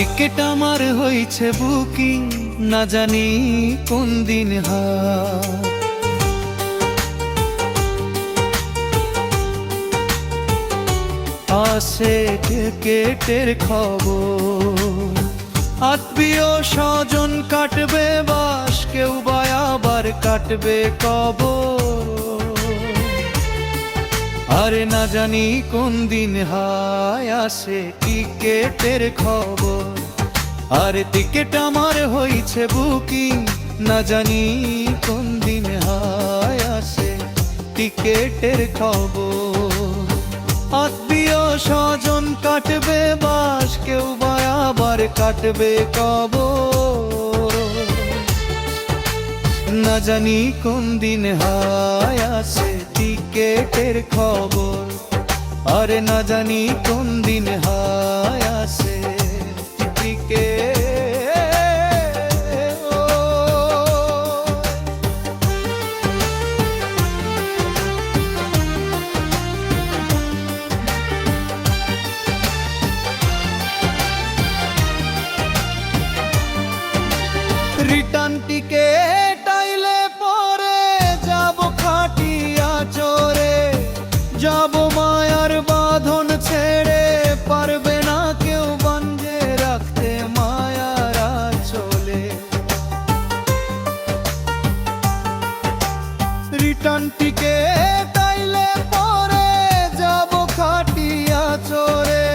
Ticket আমার হইছে booking, না জানি কোন দিন আসে টিকেটের খবর। আত্মীয় স্বজন কাটবে বাস, কেউ বা আবার কাটবে কবর। আরে না জানি কোন দিন আসে টিকেটের খবর। আরে টিকেট আমার হইছে বুকিং, না জানি কোন দিন আসে টিকেটের খবর। আত্মীয় স্বজন কাটবে বাস, কেউ বা আবার কাটবে কবর। না জানি কোন দিন আসে টিকেটের খবর। আরে না জানি কোন দিন আসে টিকেট। রিটার্ন টিকেট আইলে পরে যাব খাটিয়া চোরে, যাব মায়ার বাঁধন ছেড়ে, পারবে না কেউ বান্ধে রাখতে মায়ার আঁচলে। রিটার্ন টিকেট আইলে পরে যাব খাটিয়া চোরে,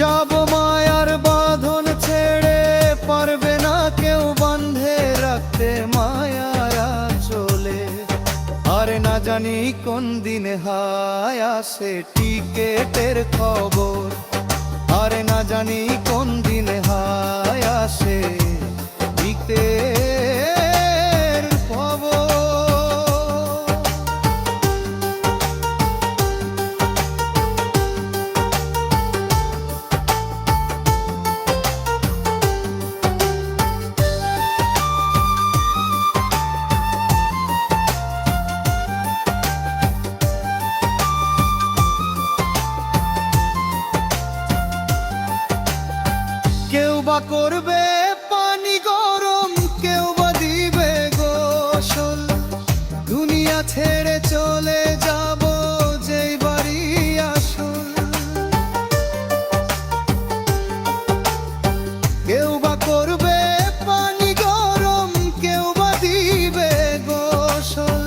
যাব মায়ার বাঁধন ছেড়ে, পারবে না কেউ বান্ধে রাখতে মায়ার আঁচলে। আরে না জানি কোন দিন আসে টিকেটের খবর। আরে না জানি কোন দিন আসে টিকেটের খবর। কেউ বা করবে পানি গরম, কেউ বা দিবে গোসল। দুনিয়া ছেড়ে চলে যাব যেই বাড়ি আসল। কেউ বা করবে পানি গরম, কেউ বা দিবে গোসল।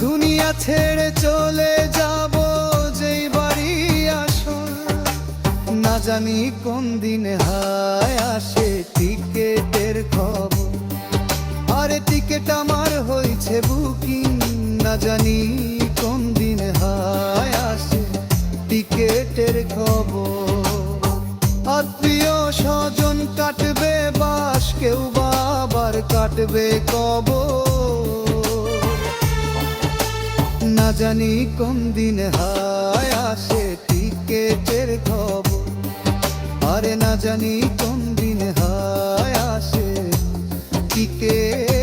দুনিয়া ছেড়ে চলে যাব যেই বাড়ি আসল। না জানি কোন দিন আসে টিকেটের খবর। আরে টিকেট আমার হইছে বুকিং, না জানি কোন দিন আসে টিকেটের খবর। আত্মীয় স্বজন কাটবে বাস, কেউ বা আবার কাটবে কবর। না জানি কোন দিন আসে টিকেটের খবর। আরে না জানি কোন দিন আসে টিকেট।